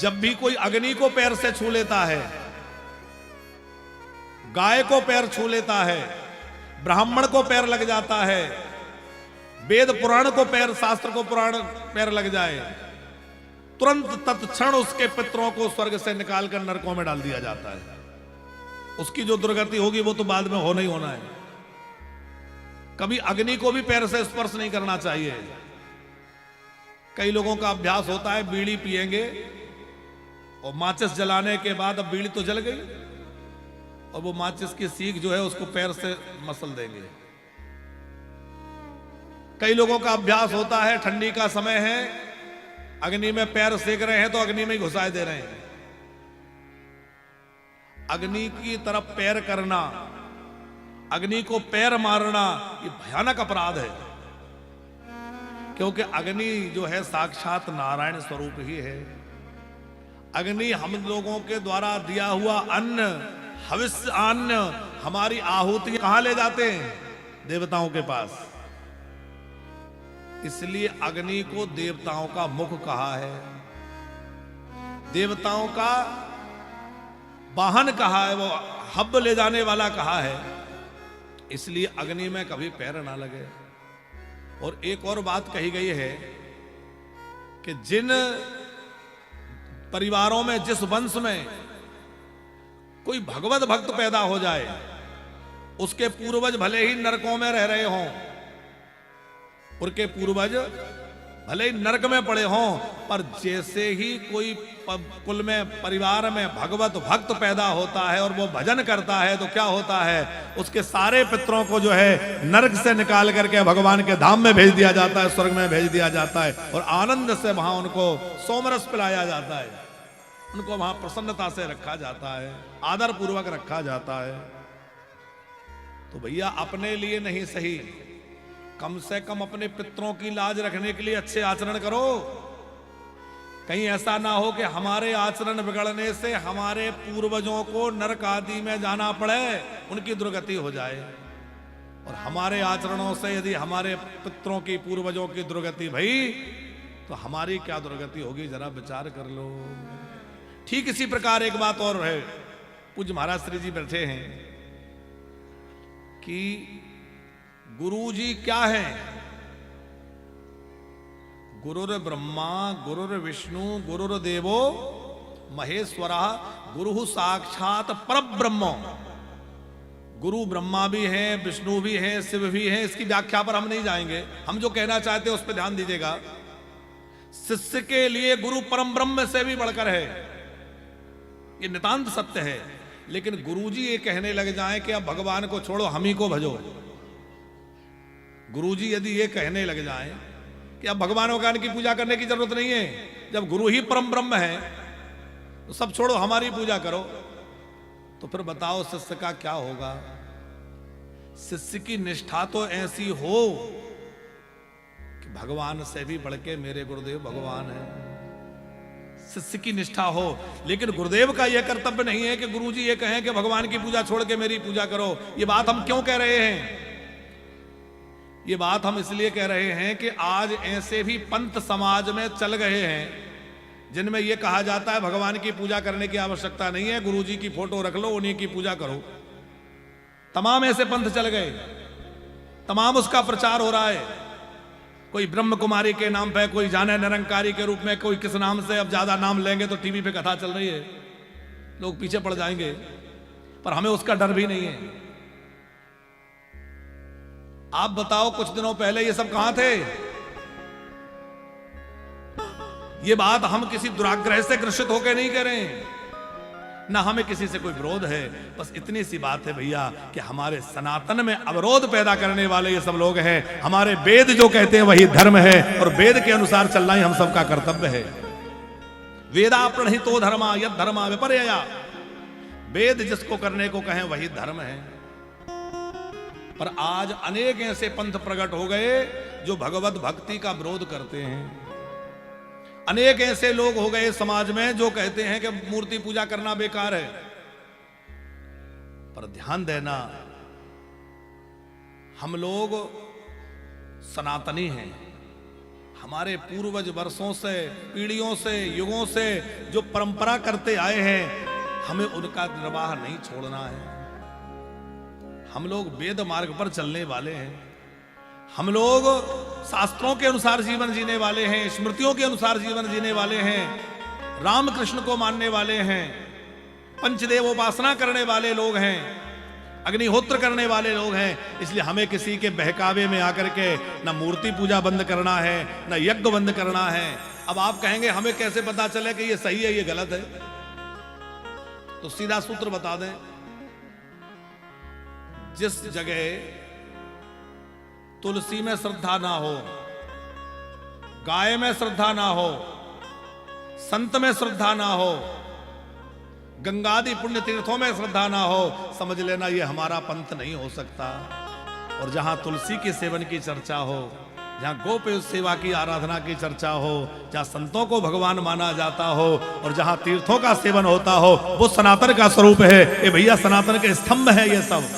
जब भी कोई अग्नि को पैर से छू लेता है, गाय को पैर छू लेता है, ब्राह्मण को पैर लग जाता है, वेद पुराण को पैर, शास्त्र को पुराण पैर लग जाए, तुरंत तत्क्षण उसके पितरों को स्वर्ग से निकालकर नरकों में डाल दिया जाता है। उसकी जो दुर्गति होगी वो तो बाद में होना ही होना है। कभी अग्नि को भी पैर से स्पर्श नहीं करना चाहिए। कई लोगों का अभ्यास होता है बीड़ी पिएंगे और माचिस जलाने के बाद, अब बीड़ी तो जल गई और वो माचिस की सीख जो है उसको पैर से मसल देंगे। कई लोगों का अभ्यास होता है ठंडी का समय है, अग्नि में पैर सेक रहे हैं तो अग्नि में ही घुसाए दे रहे हैं। अग्नि की तरफ पैर करना, अग्नि को पैर मारना, ये भयानक अपराध है, क्योंकि अग्नि जो है साक्षात नारायण स्वरूप ही है। अग्नि हम लोगों के द्वारा दिया हुआ अन्न, हविष्य अन्न, हमारी आहुति कहां ले जाते हैं? देवताओं के पास। इसलिए अग्नि को देवताओं का मुख कहा है, देवताओं का वाहन कहा है, वो हब ले जाने वाला कहा है। इसलिए अग्नि में कभी पैर ना लगे। और एक और बात कही गई है कि जिन परिवारों में, जिस वंश में कोई भगवत भक्त पैदा हो जाए, उसके पूर्वज भले ही नरकों में रह रहे हों, उनके पूर्वज भले ही नरक में पड़े हों, पर जैसे ही कोई कुल में, परिवार में भगवत भक्त पैदा होता है और वो भजन करता है, तो क्या होता है? उसके सारे पितरों को जो है नरक से निकाल करके भगवान के धाम में भेज दिया जाता है, स्वर्ग में भेज दिया जाता है, और आनंद से वहां उनको सोमरस पिलाया जाता है, उनको वहां प्रसन्नता से रखा जाता है, आदर पूर्वक रखा जाता है। तो भैया अपने लिए नहीं सही, कम से कम अपने पितरों की लाज रखने के लिए अच्छे आचरण करो। कहीं ऐसा ना हो कि हमारे आचरण बिगड़ने से हमारे पूर्वजों को नरक आदि में जाना पड़े, उनकी दुर्गति हो जाए। और हमारे आचरणों से यदि हमारे पितरों की, पूर्वजों की दुर्गति भई, तो हमारी क्या दुर्गति होगी, जरा विचार कर लो। ठीक इसी प्रकार एक बात और है, पूज्य महाराज श्री जी बैठे हैं कि गुरु जी क्या है? गुरुर ब्रह्मा गुरुर विष्णु गुरुर्देवो महेश्वरा, गुरु साक्षात परब्रह्म। गुरु ब्रह्मा भी है, विष्णु भी है, शिव भी है। इसकी व्याख्या पर हम नहीं जाएंगे, हम जो कहना चाहते हैं उस पर ध्यान दीजिएगा। शिष्य के लिए गुरु परम ब्रह्म से भी बढ़कर है, ये नितांत सत्य है। लेकिन गुरुजी ये कहने लग जाएं कि अब भगवान को छोड़ो, हम ही को भजो। गुरुजी यदि ये कहने लग जाएं कि अब भगवान भगवान की पूजा करने की जरूरत नहीं है, जब गुरु ही परम ब्रह्म है तो सब छोड़ो, हमारी पूजा करो, तो फिर बताओ शिष्य का क्या होगा? शिष्य की निष्ठा तो ऐसी हो कि भगवान से भी बढ़ के मेरे गुरुदेव भगवान है, शिष्य की निष्ठा हो। लेकिन गुरुदेव का यह कर्तव्य नहीं है कि गुरुजी ये कहें कि भगवान की पूजा छोड़ के मेरी पूजा करो। ये बात हम क्यों कह रहे हैं? ये बात हम इसलिए कह रहे हैं कि आज ऐसे भी पंथ समाज में चल गए हैं जिनमें यह कहा जाता है भगवान की पूजा करने की आवश्यकता नहीं है, गुरुजी की फोटो रख लो, उन्हीं की पूजा करो। तमाम ऐसे पंथ चल गए, तमाम उसका प्रचार हो रहा है। कोई ब्रह्म कुमारी के नाम पे, कोई जाने निरंकारी के रूप में, कोई किस नाम से। अब ज्यादा नाम लेंगे तो टीवी पे कथा चल रही है, लोग पीछे पड़ जाएंगे, पर हमें उसका डर भी नहीं है। आप बताओ कुछ दिनों पहले ये सब कहां थे? ये बात हम किसी दुराग्रह से ग्रसित होकर नहीं कर रहे हैं, ना हमें किसी से कोई विरोध है। बस इतनी सी बात है भैया कि हमारे सनातन में अवरोध पैदा करने वाले ये सब लोग हैं। हमारे वेद जो कहते हैं वही धर्म है, और वेद के अनुसार चलना ही हम सबका कर्तव्य है। वेदा प्रणहितो धर्मा यद धर्मा विपर्यया, वेद जिसको करने को कहें वही धर्म है। पर आज अनेक ऐसे पंथ प्रकट हो गए जो भगवत भक्ति का विरोध करते हैं। अनेक ऐसे लोग हो गए समाज में जो कहते हैं कि मूर्ति पूजा करना बेकार है। पर ध्यान देना, हम लोग सनातनी हैं, हमारे पूर्वज वर्षों से, पीढ़ियों से, युगों से जो परंपरा करते आए हैं, हमें उनका निर्वाह नहीं छोड़ना है। हम लोग वेद मार्ग पर चलने वाले हैं, हम लोग शास्त्रों के अनुसार जीवन जीने वाले हैं, स्मृतियों के अनुसार जीवन जीने वाले हैं, राम कृष्ण को मानने वाले हैं, पंचदेव उपासना करने वाले लोग हैं, अग्निहोत्र करने वाले लोग हैं। इसलिए हमें किसी के बहकावे में आकर के न मूर्ति पूजा बंद करना है, न यज्ञ बंद करना है। अब आप कहेंगे हमें कैसे पता चले कि ये सही है, ये गलत है? तो सीधा सूत्र बता दें, जिस जगह तुलसी में श्रद्धा ना हो, गाय में श्रद्धा ना हो, संत में श्रद्धा ना हो, गंगादि पुण्य तीर्थों में श्रद्धा ना हो, समझ लेना ये हमारा पंथ नहीं हो सकता। और जहां तुलसी के सेवन की चर्चा हो, जहां गोप सेवा की आराधना की चर्चा हो, जहां संतों को भगवान माना जाता हो और जहां तीर्थों का सेवन होता हो, वो सनातन का स्वरूप है। ये भैया सनातन के स्तंभ है ये सब।